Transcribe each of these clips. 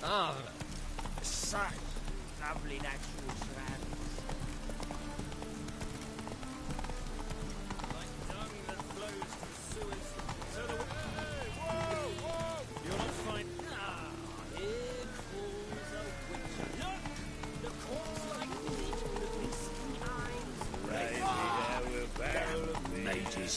Ah, such lovely natural surroundings. Like dung that flows to the sewers. So the whoa! You'll not find. Ah, here calls a witch. Look, the corpse like beneath the misty eyes. Right here, we're barrel of mages.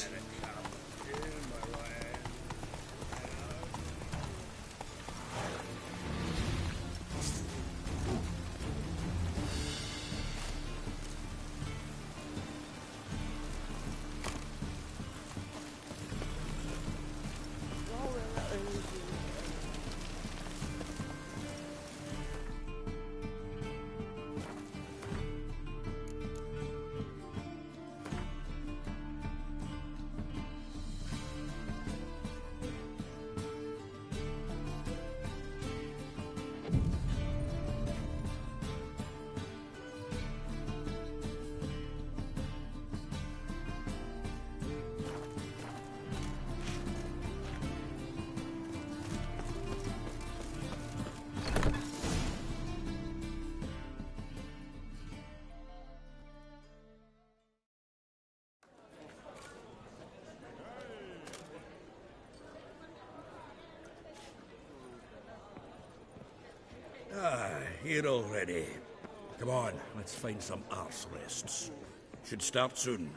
Here already. Come on, let's find some arse rests. Should start soon.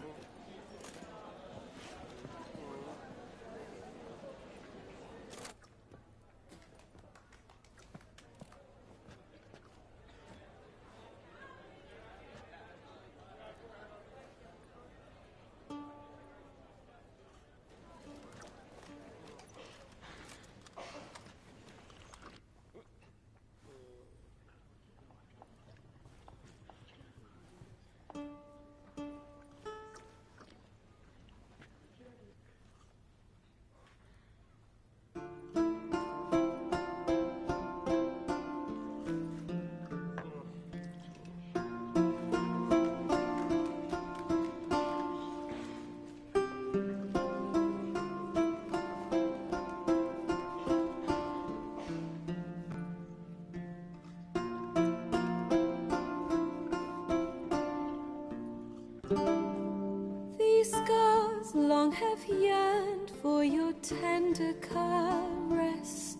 These scars long have yearned for your tender caress,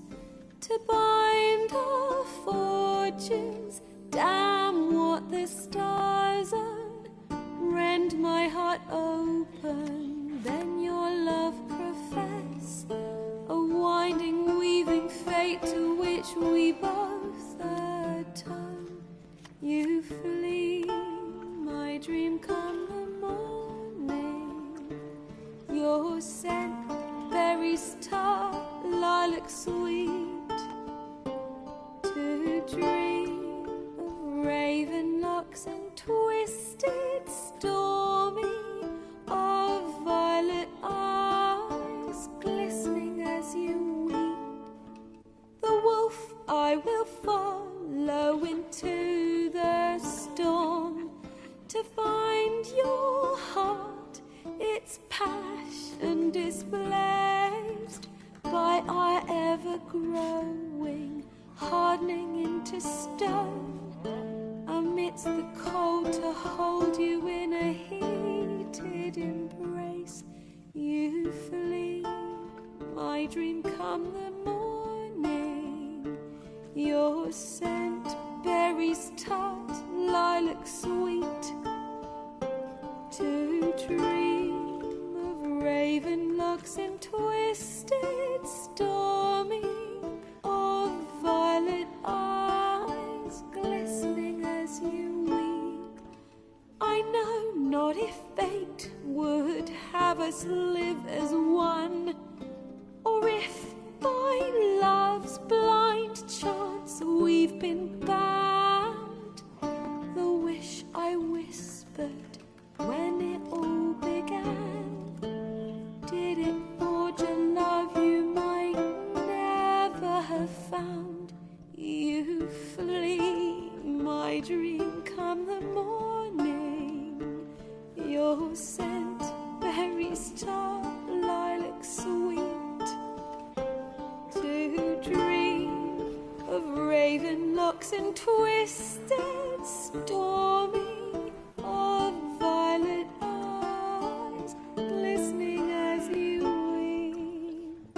to bind our fortunes. Damn what the stars own. Rend my heart open, then your love profess, a winding, weaving fate to which we both atone. You flee, my dream come the morning. Your scent, berries tart, lilac sweet. To dream of raven locks and twisted, stormy, of violet eyes glistening as you weep. The wolf I will follow into the storm, to find your heart, its passion displaced by our ever-growing, hardening into stone. Amidst the cold, to hold you in a heated embrace. You flee, my dream come the morning. Your scent, berries tart, lilac sweet. To dream of raven locks and twisted, stormy, of violet eyes glistening as you weep. I know not if fate would have us live as one, or if by love's blind chance we've been bound. The wish I whispered when it all began, did it forge a love you might locks and twisted, stormy, of violet eyes glistening as you weep.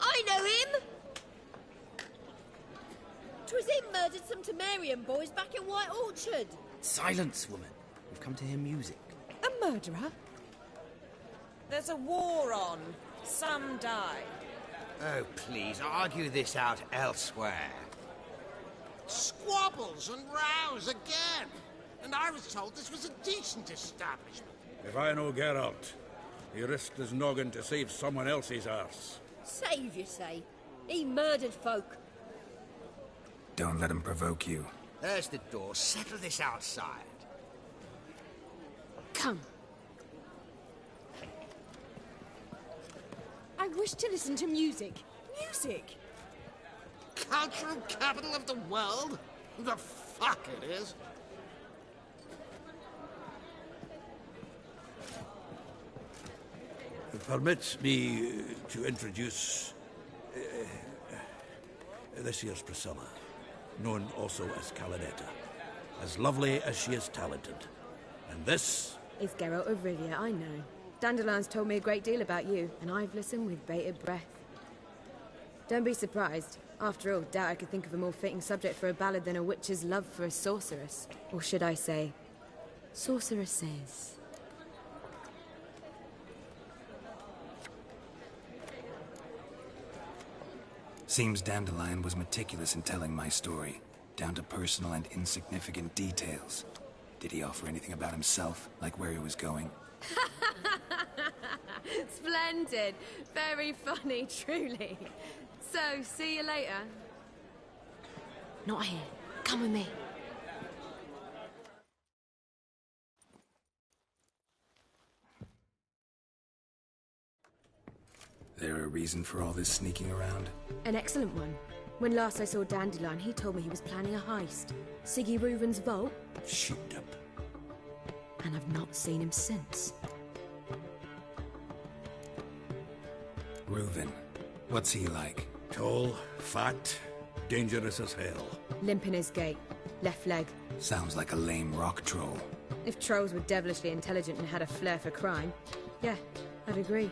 I know him! 'Twas him murdered some Temerian boys back in White Orchard. Silence, woman. We've come to hear music. A murderer? There's a war on. Some die. Oh, please, argue this out elsewhere. Squabbles and rows again. And I was told this was a decent establishment. If I know Geralt, he risked his noggin to save someone else's arse. Save, you say? He murdered folk. Don't let him provoke you. There's the door. Settle this outside. Come. I wish to listen to music. Music! Cultural capital of the world? The fuck it is. Permit me to introduce this here's Priscilla, known also as Calinetta, as lovely as she is talented. And this is Geralt of Rivia, I know. Dandelion's told me a great deal about you, and I've listened with bated breath. Don't be surprised. After all, doubt I could think of a more fitting subject for a ballad than a witch's love for a sorceress. Or should I say, sorceresses. Seems Dandelion was meticulous in telling my story, down to personal and insignificant details. Did he offer anything about himself, like where he was going? Splendid. Very funny, truly. So, see you later. Not here. Come with me. There a reason for all this sneaking around? An excellent one. When last I saw Dandelion, he told me he was planning a heist. Siggy Reuven's vault. Shut up. And I've not seen him since. Reuven. What's he like? Tall, fat, dangerous as hell. Limp in his gait. Left leg. Sounds like a lame rock troll. If trolls were devilishly intelligent and had a flair for crime, yeah, I'd agree.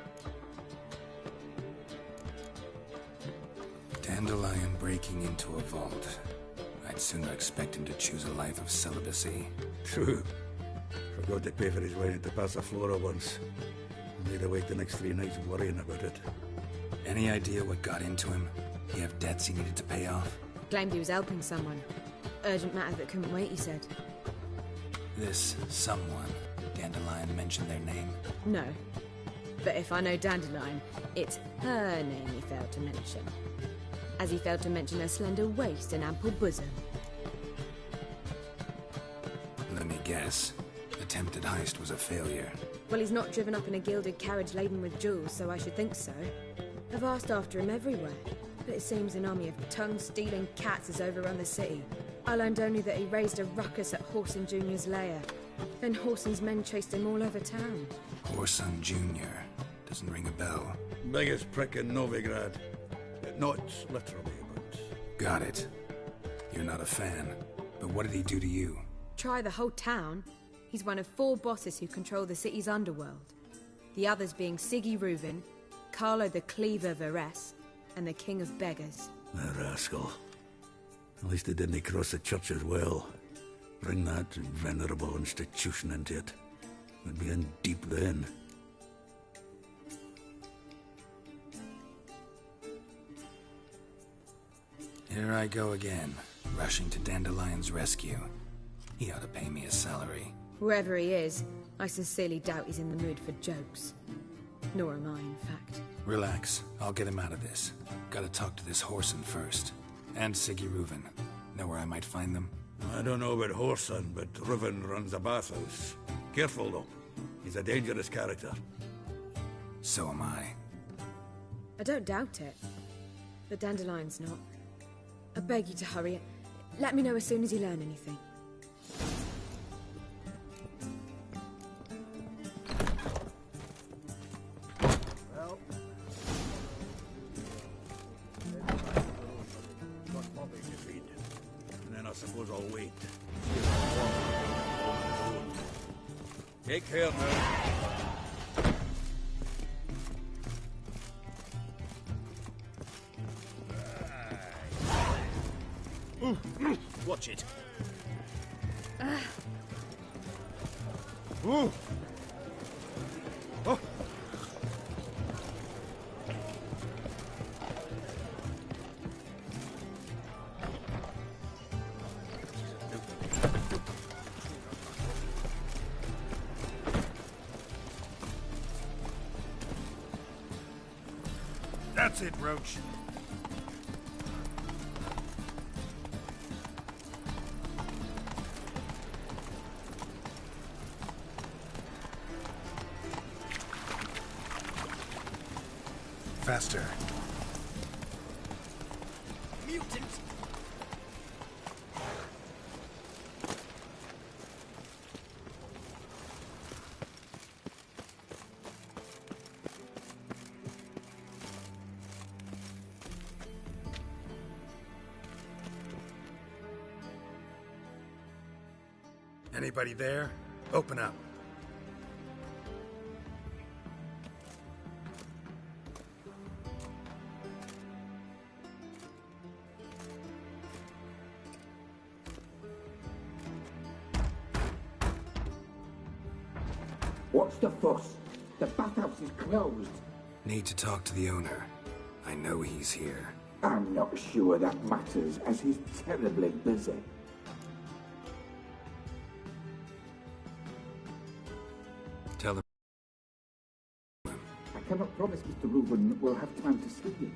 Dandelion breaking into a vault. I'd sooner expect him to choose a life of celibacy. True. Forgot to pay for his way into Passaflora once. Made her wait the next 3 nights worrying about it. Any idea what got into him? He have debts he needed to pay off? Claimed he was helping someone. Urgent matter that couldn't wait, he said. This someone, Dandelion mentioned their name? No. But if I know Dandelion, it's her name he failed to mention. As he failed to mention her slender waist and ample bosom. Let me guess. Attempted heist was a failure. Well, he's not driven up in a gilded carriage laden with jewels, so I should think so. I've asked after him everywhere, but it seems an army of tongue-stealing cats has overrun the city. I learned only that he raised a ruckus at Whoreson Jr.'s lair. Then Whoreson's men chased him all over town. Whoreson Jr. Doesn't ring a bell. Biggest prick in Novigrad. Not literally, but... Got it. You're not a fan. But what did he do to you? Try the whole town. He's one of 4 bosses who control the city's underworld. The others being Siggy Reuven, Carlo the Cleaver Varese, and the King of Beggars. The rascal. At least they didn't cross the church as well. Bring that venerable institution into it. We'd be in deep then. Here I go again, rushing to Dandelion's rescue. He ought to pay me a salary. Whoever he is, I sincerely doubt he's in the mood for jokes. Nor am I, in fact. Relax. I'll get him out of this. Gotta talk to this Whoreson first. And Siggy Reuven. Know where I might find them? I don't know about Whoreson, but Reuven runs a bathhouse. Careful, though. He's a dangerous character. So am I. I don't doubt it. But Dandelion's not. I beg you to hurry. Let me know as soon as you learn anything. Well... And then I suppose I'll wait. Take care now. Watch it. Ooh. Oh. That's it, Roach. Faster. Mutant! Anybody there? Open up. What's the fuss? The bathhouse is closed. Need to talk to the owner. I know he's here. I'm not sure that matters, as he's terribly busy. Tell him. I cannot promise Mr. Reuven will have time to see you.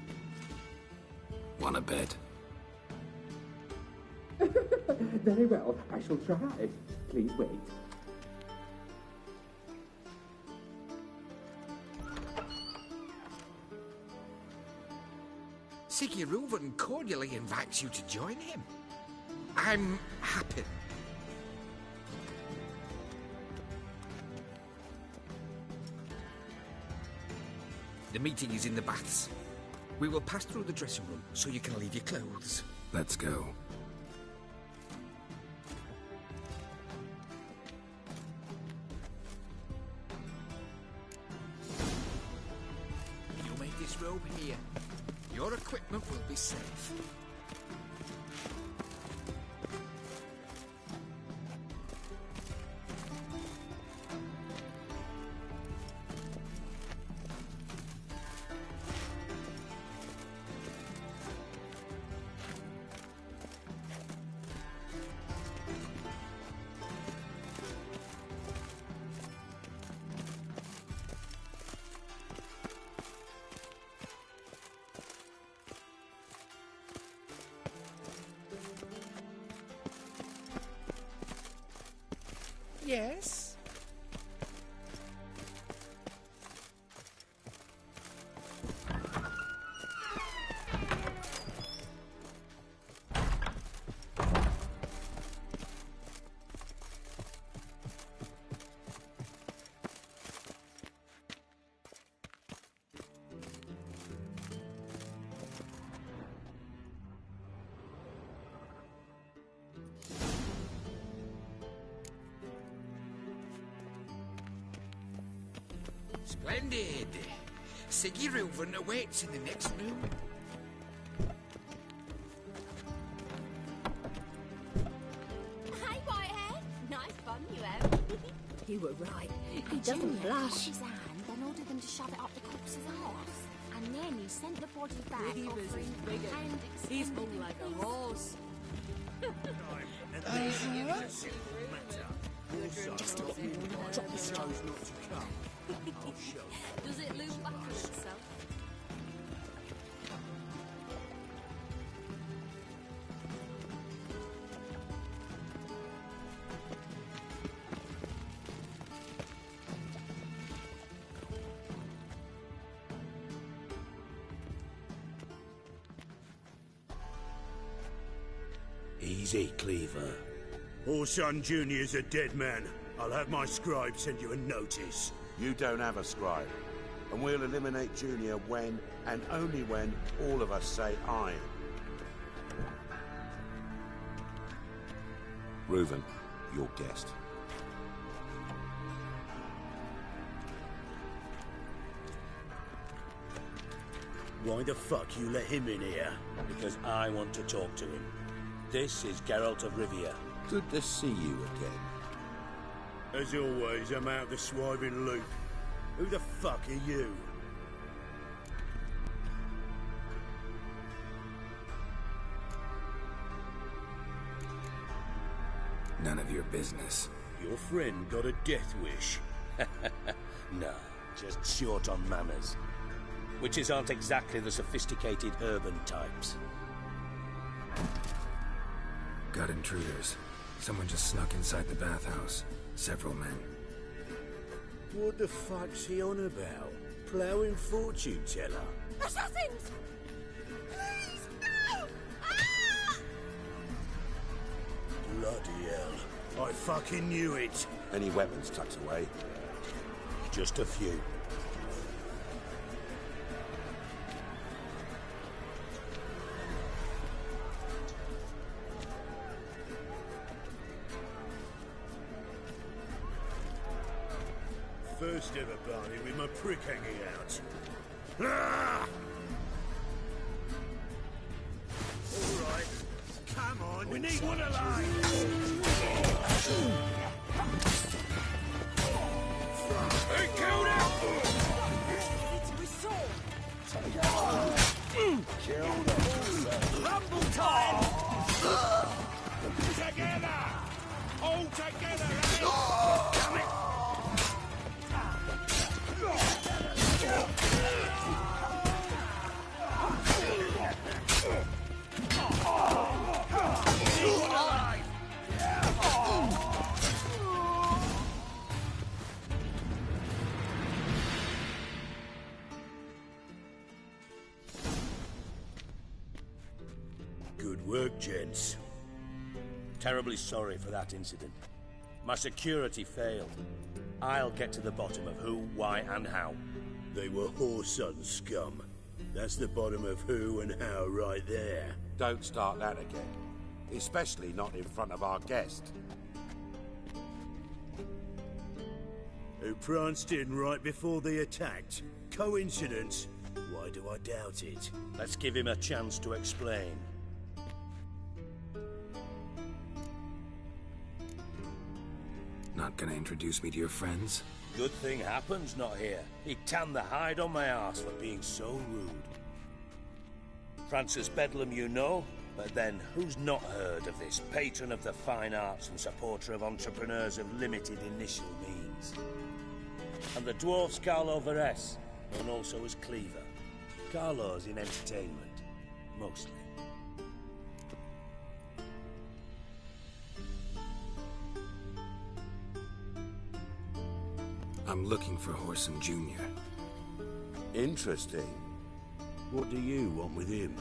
Wanna bet? Very well, I shall try. Please wait. Siggy Reuven cordially invites you to join him. I'm happy. The meeting is in the baths. We will pass through the dressing room so you can leave your clothes. Let's go. You made this robe here. Your equipment will be safe. Yes? Splendid. Siggy Reuven awaits in the next room. Hey, Whitehead. Nice fun you have. You were right. He doesn't blush. His hand, then ordered them to shove it up the corpse's arse. And then he sent the body back, He was offering big. and He's extended more like a his- horse. I'm Just to get people to drop the straw. Does it loop back on itself? Easy, Cleaver. Orson Jr.'s a dead man. I'll have my scribe send you a notice. You don't have a scribe. And we'll eliminate Junior when, and only when, all of us say aye. Reuven, your guest. Why the fuck you let him in here? Because I want to talk to him. This is Geralt of Rivia. Good to see you again. As always, I'm out the swiving loop. Who the fuck are you? None of your business. Your friend got a death wish. No, just short on manners. Witches aren't exactly the sophisticated urban types. Got intruders. Someone just snuck inside the bathhouse. Several men. What the fuck's he on about? Ploughing fortune teller? Assassins! Please, no! Ah! Bloody hell. I fucking knew it. Any weapons tucked away? Just a few. First ever party with my prick hanging out. Ah! All right, come on, we need one alive. Hey, killed it! Rumble time! Together! All together, eh? Damn it! Good work, gents. Terribly sorry for that incident. My security failed. I'll get to the bottom of who, why, and how. They were Whoreson scum. That's the bottom of who and how right there. Don't start that again. Especially not in front of our guest. Who pranced in right before they attacked. Coincidence? Why do I doubt it? Let's give him a chance to explain. Not gonna introduce me to your friends? Good thing Happen's not here. He tanned the hide on my arse for being so rude. Francis Bedlam you know, but then who's not heard of this patron of the fine arts and supporter of entrepreneurs of limited initial means? And the dwarf's Carlo Veres, known also as Cleaver. Carlo's in entertainment, mostly. I'm looking for Whoreson Jr. Interesting. What do you want with him?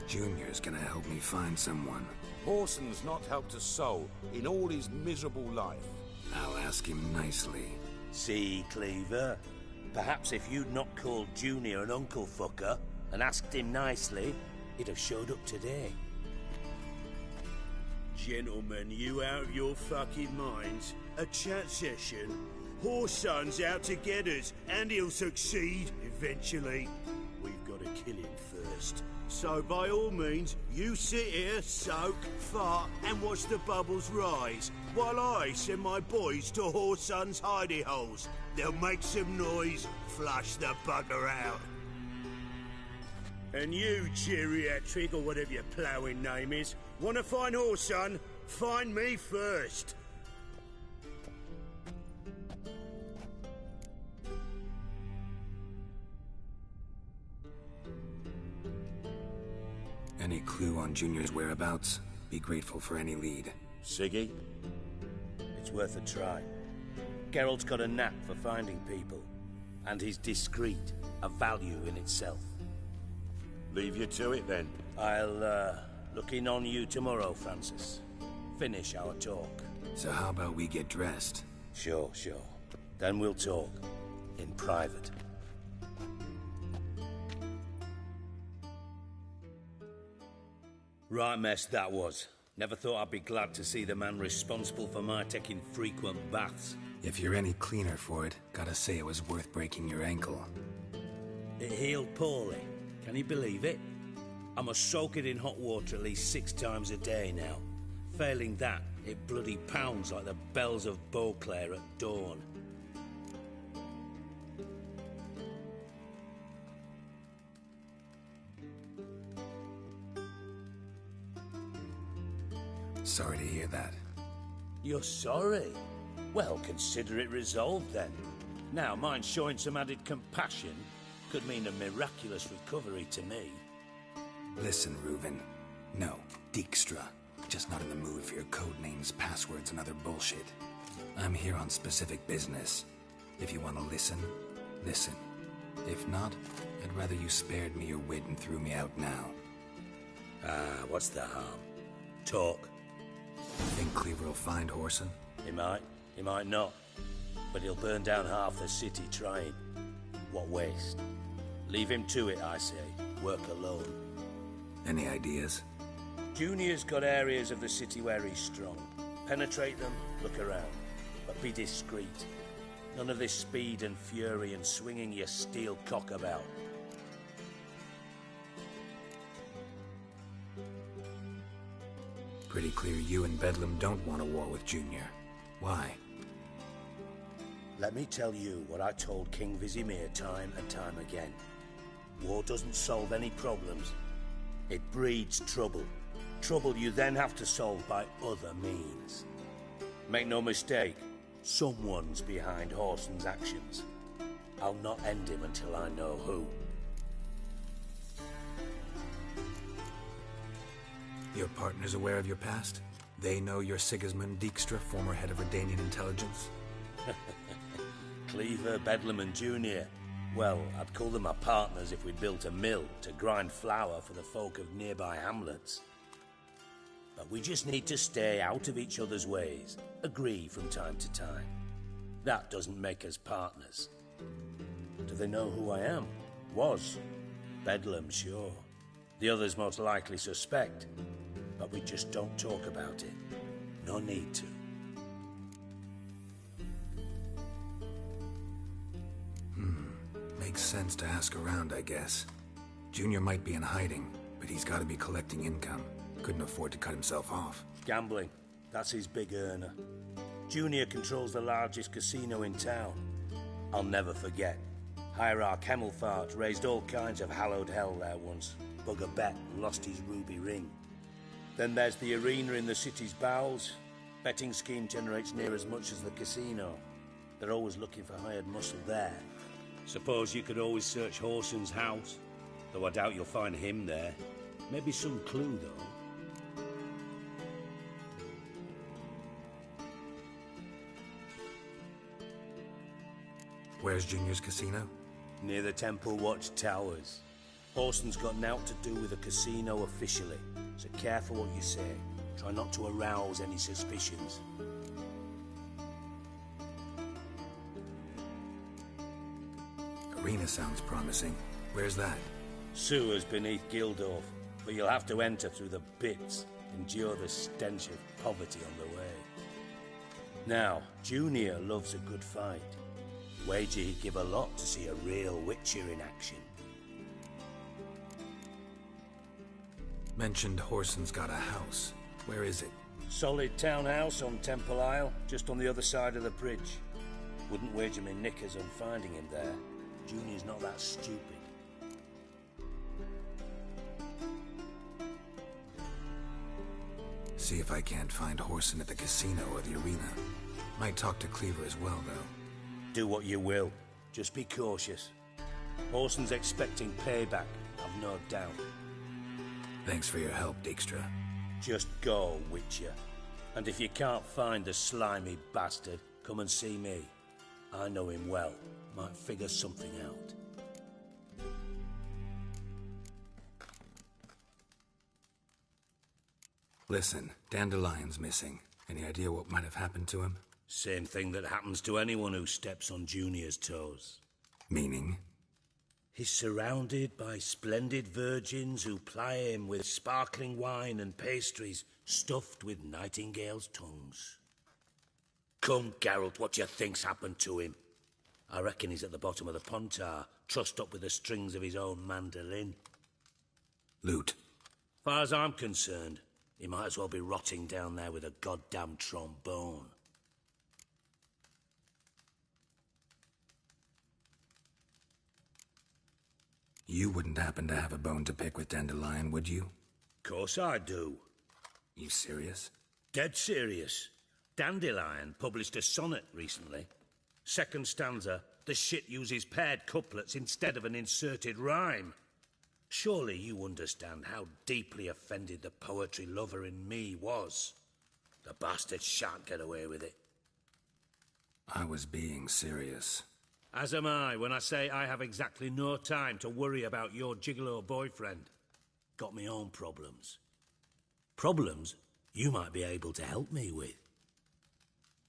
Junior's gonna help me find someone. Whoreson's not helped a soul in all his miserable life. I'll ask him nicely. See, Cleaver? Perhaps if you'd not called Junior an uncle fucker and asked him nicely, he'd have showed up today. Gentlemen, you out of your fucking minds? A chat session? Whoreson's out to get us, and he'll succeed eventually. We've got to kill him first. So by all means, you sit here, soak, fart, and watch the bubbles rise. while I send my boys to Whoreson's hidey holes. They'll make some noise, flush the bugger out. And you, geriatric, or whatever your ploughing name is, want to find Whoreson? Find me first. Any clue on Junior's whereabouts? Be grateful for any lead. Siggy? It's worth a try. Geralt's got a knack for finding people. And he's discreet, a value in itself. Leave you to it, then. I'll, look in on you tomorrow, Francis. Finish our talk. So how about we get dressed? Sure. Then we'll talk. In private. Right mess that was. Never thought I'd be glad to see the man responsible for my taking frequent baths. If you're any cleaner for it, gotta say it was worth breaking your ankle. It healed poorly. Can you believe it? I must soak it in hot water at least 6 times a day now. Failing that, it bloody pounds like the bells of Beauclair at dawn. Sorry to hear that. You're sorry? Well, consider it resolved then. Now, mind showing some added compassion could mean a miraculous recovery to me. Listen, Reuven. No, Dijkstra. Just not in the mood for your code names, passwords, and other bullshit. I'm here on specific business. If you want to listen, listen. If not, I'd rather you spared me your wit and threw me out now. What's the harm? Talk. Think Cleaver will find Whoreson? He might not. But he'll burn down half the city trying. What waste. Leave him to it, I say. Work alone. Any ideas? Junior's got areas of the city where he's strong. Penetrate them, look around. But be discreet. None of this speed and fury and swinging your steel cock about. Pretty clear you and Bedlam don't want a war with Junior. Why? Let me tell you what I told King Vizimir time and time again. War doesn't solve any problems. It breeds trouble. Trouble you then have to solve by other means. Make no mistake, someone's behind Whoreson's actions. I'll not end him until I know who. Your partner's aware of your past? They know you're Sigismund Dijkstra, former head of Redanian intelligence? Cleaver, Bedlam and Junior. Well, I'd call them my partners if we'd built a mill to grind flour for the folk of nearby hamlets. But we just need to stay out of each other's ways, agree from time to time. That doesn't make us partners. Do they know who I am? Was. Bedlam, sure. The others most likely suspect. But we just don't talk about it. No need to. Makes sense to ask around, I guess. Junior might be in hiding, but he's got to be collecting income. Couldn't afford to cut himself off. Gambling. That's his big earner. Junior controls the largest casino in town. I'll never forget. Hierarch Hemmelfart raised all kinds of hallowed hell there once. Bugger bet and lost his ruby ring. Then there's the arena in the city's bowels. Betting scheme generates near as much as the casino. They're always looking for hired muscle there. Suppose you could always search Whoreson's house, though I doubt you'll find him there. Maybe some clue, though. Where's Junior's casino? Near the Temple Watch Towers. Whoreson's got naught to do with the casino officially, so careful what you say. Try not to arouse any suspicions. Arena sounds promising. Where's that? Sewers beneath Gildorf, but you'll have to enter through the pits, endure the stench of poverty on the way. Now, Junior loves a good fight. Wager he'd give a lot to see a real Witcher in action. Mentioned Whoreson's got a house. Where is it? Solid townhouse on Temple Isle, just on the other side of the bridge. Wouldn't wager me knickers on finding him there. Junior's not that stupid. See if I can't find Whoreson at the casino or the arena. Might talk to Cleaver as well, though. Do what you will. Just be cautious. Whoreson's expecting payback, I've no doubt. Thanks for your help, Dijkstra. Just go, Witcher. And if you can't find the slimy bastard, come and see me. I know him well. Might figure something out. Listen, Dandelion's missing. Any idea what might have happened to him? Same thing that happens to anyone who steps on Junior's toes. Meaning? He's surrounded by splendid virgins who ply him with sparkling wine and pastries stuffed with nightingales' tongues. Come, Geralt, what do you think's happened to him? I reckon he's at the bottom of the Pontar, trussed up with the strings of his own mandolin. Loot. Far as I'm concerned, he might as well be rotting down there with a goddamn trombone. You wouldn't happen to have a bone to pick with Dandelion, would you? Course I do. You serious? Dead serious. Dandelion published a sonnet recently. Second stanza, the shit uses paired couplets instead of an inserted rhyme. Surely you understand how deeply offended the poetry lover in me was. The bastard shan't get away with it. I was being serious. As am I when I say I have exactly no time to worry about your gigolo boyfriend. Got me own problems. Problems you might be able to help me with.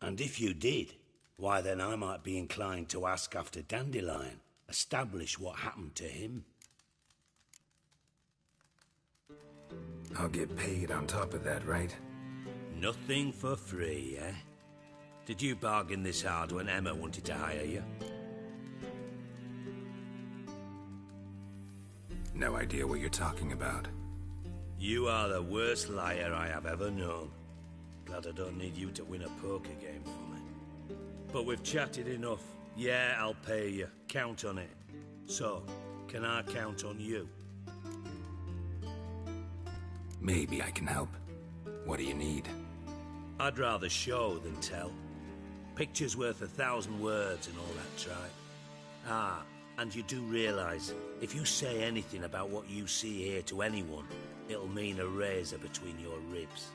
And if you did, why then I might be inclined to ask after Dandelion, establish what happened to him. I'll get paid on top of that, right? Nothing for free, eh? Did you bargain this hard when Emma wanted to hire you? No idea what you're talking about. You are the worst liar I have ever known. Glad I don't need you to win a poker game for me. But we've chatted enough. Yeah, I'll pay you. Count on it. So, can I count on you? Maybe I can help. What do you need? I'd rather show than tell. Picture's worth 1,000 words and all that tripe. Ah, and you do realise, if you say anything about what you see here to anyone, it'll mean a razor between your ribs.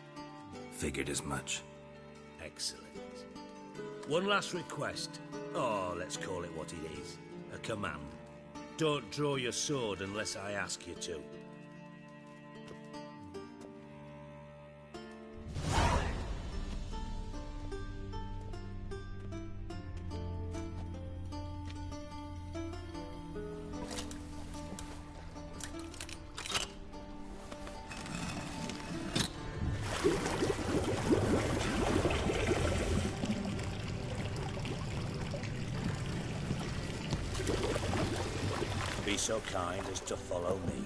Figured as much. Excellent. One last request. Oh, let's call it what it is. A command. Don't draw your sword unless I ask you to. Be so kind as to follow me.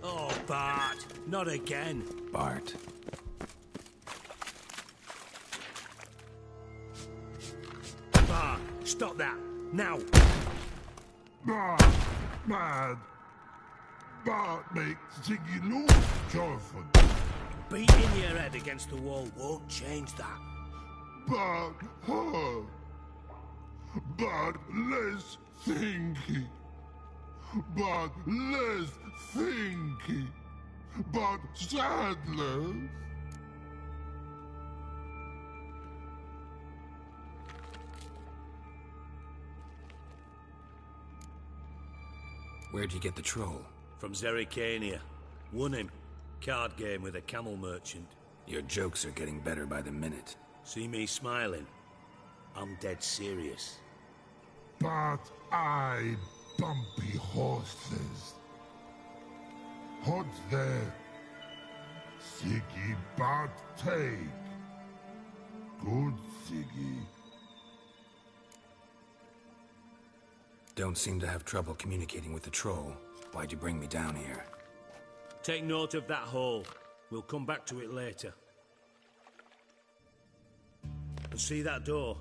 Oh, Bart, not again. Bart. Bart, stop that, now. Bart, mad. Bart makes Ziggy Lou joyful. Beating your head against the wall won't change that. Bart, hard. Bart, less thinky. Bart, less thinky. Bart, sadness. Where'd you get the troll? From Zerrikania. Won him. Card game with a camel merchant. Your jokes are getting better by the minute. See me smiling? I'm dead serious. But I bumpy horses. Hot there. Siggy but take. Good Siggy. Don't seem to have trouble communicating with the troll. Why'd you bring me down here? Take note of that hole. We'll come back to it later. And see that door?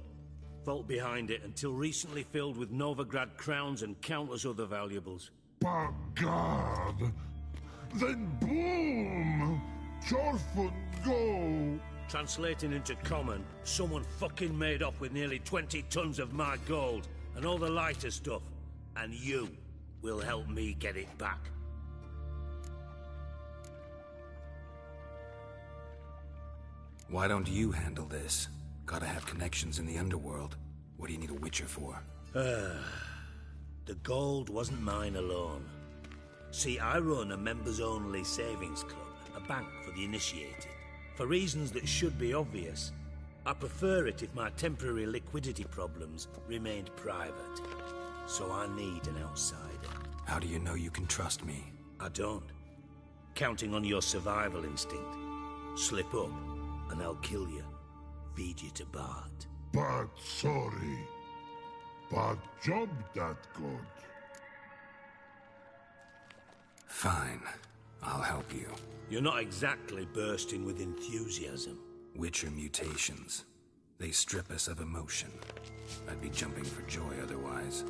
Vault behind it, until recently filled with Novigrad crowns and countless other valuables. By God! Then boom! Chorfun go! Translating into common, someone fucking made off with nearly 20 tons of my gold, and all the lighter stuff. And you will help me get it back. Why don't you handle this? Gotta have connections in the underworld. What do you need a Witcher for? The gold wasn't mine alone. See, I run a members-only savings club, a bank for the initiated. For reasons that should be obvious, I prefer it if my temporary liquidity problems remained private. So I need an outsider. How do you know you can trust me? I don't. Counting on your survival instinct. Slip up, and I'll kill you. Feed you to Bart. But sorry. But job that good. Fine. I'll help you. You're not exactly bursting with enthusiasm. Witcher mutations. They strip us of emotion. I'd be jumping for joy otherwise.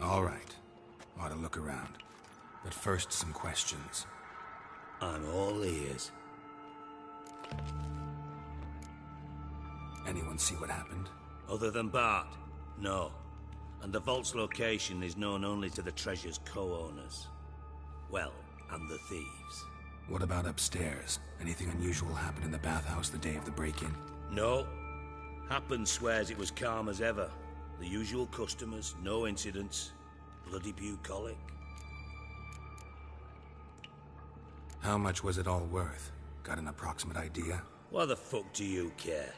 All right. Ought to look around. But first, some questions. I'm all ears. Anyone see what happened? Other than Bart? No. And the vault's location is known only to the treasure's co-owners. Well, and the thieves. What about upstairs? Anything unusual happen in the bathhouse the day of the break-in? No. Happen swears it was calm as ever. The usual customers, no incidents. Bloody bucolic. How much was it all worth? Got an approximate idea? Why the fuck do you care?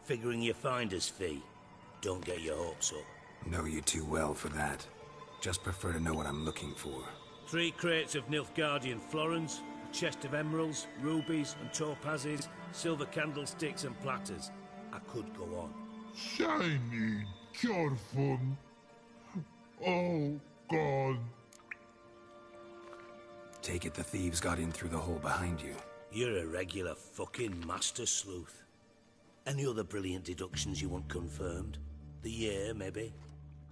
Figuring your finder's fee. Don't get your hopes up. Know you too well for that. Just prefer to know what I'm looking for. 3 crates of Nilfgaardian florins, a chest of emeralds, rubies and topazes, silver candlesticks and platters. I could go on. Shiny Chorfun. Oh, God. Take it the thieves got in through the hole behind you. You're a regular fucking master sleuth. Any other brilliant deductions you want confirmed? The year, maybe?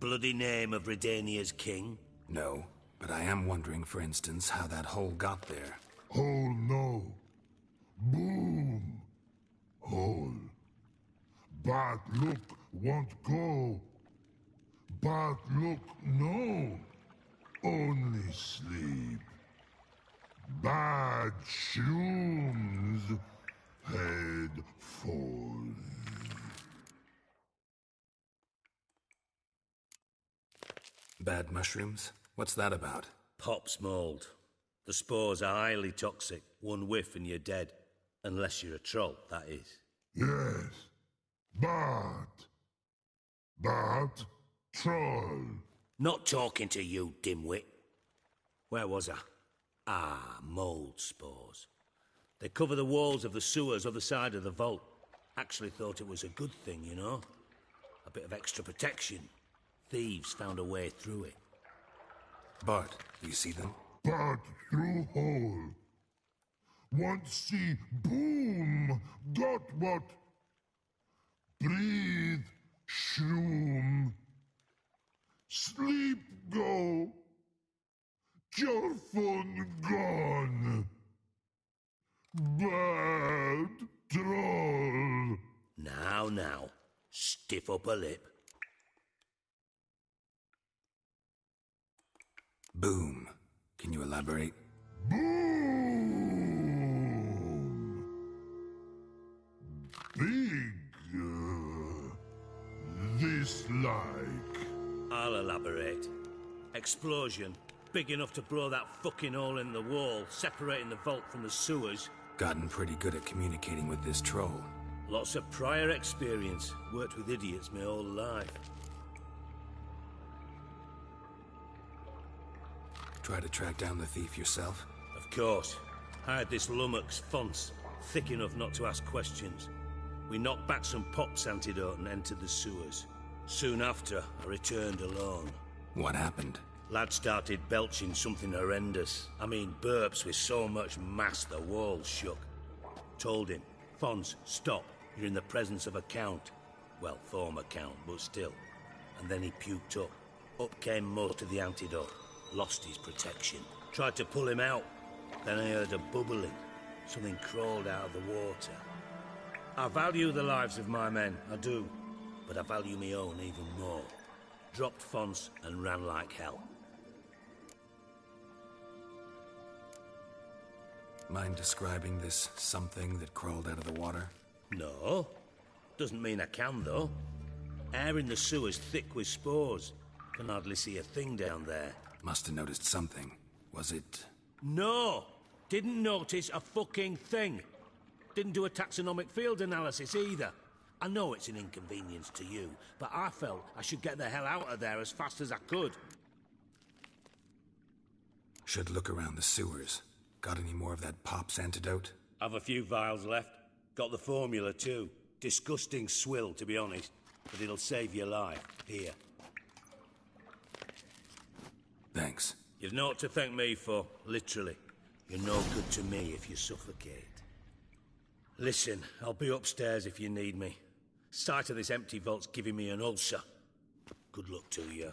Bloody name of Redania's king? No, but I am wondering, for instance, how that hole got there. Hole no. Boom. Hole. But look won't go. But look no. Only sleep. Bad shrooms. Head falls. Bad mushrooms? What's that about? Pop's mold. The spores are highly toxic. One whiff and you're dead. Unless you're a troll, that is. Yes. But troll. Not talking to you, dimwit. Where was I? Ah, mold spores. They cover the walls of the sewers other side of the vault. Actually thought it was a good thing, you know? A bit of extra protection. Thieves found a way through it. Bart, you see them? But through hole. Want see boom. Got what? Breathe. Shroom. Sleep go. Chorfun gone. Bad troll. Now. Stiff upper lip. Boom. Can you elaborate? Boom. Big. This like. I'll elaborate. Explosion. Big enough to blow that fucking hole in the wall, separating the vault from the sewers. Gotten pretty good at communicating with this troll. Lots of prior experience. Worked with idiots my whole life. Try to track down the thief yourself? Of course. Hired this lummox, Fons, thick enough not to ask questions. We knocked back some Pop's antidote and entered the sewers. Soon after, I returned alone. What happened? Lad started belching something horrendous. I mean, burps with so much mass the walls shook. Told him, Fons, stop. You're in the presence of a count. Well, former count, but still. And then he puked up. Up came most of the antidote. Lost his protection. Tried to pull him out. Then I heard a bubbling. Something crawled out of the water. I value the lives of my men, I do. But I value my own even more. Dropped Fons and ran like hell. Mind describing this something that crawled out of the water? No. Doesn't mean I can, though. Air in the sewer's thick with spores. Can hardly see a thing down there. Must have noticed something. Was it... No! Didn't notice a fucking thing. Didn't do a taxonomic field analysis either. I know it's an inconvenience to you, but I felt I should get the hell out of there as fast as I could. Should look around the sewers. Got any more of that Pop's antidote? I've a few vials left. Got the formula too. Disgusting swill, to be honest. But it'll save your life. Here. Thanks. You've naught to thank me for, literally. You're no good to me if you suffocate. Listen, I'll be upstairs if you need me. Sight of this empty vault's giving me an ulcer. Good luck to you.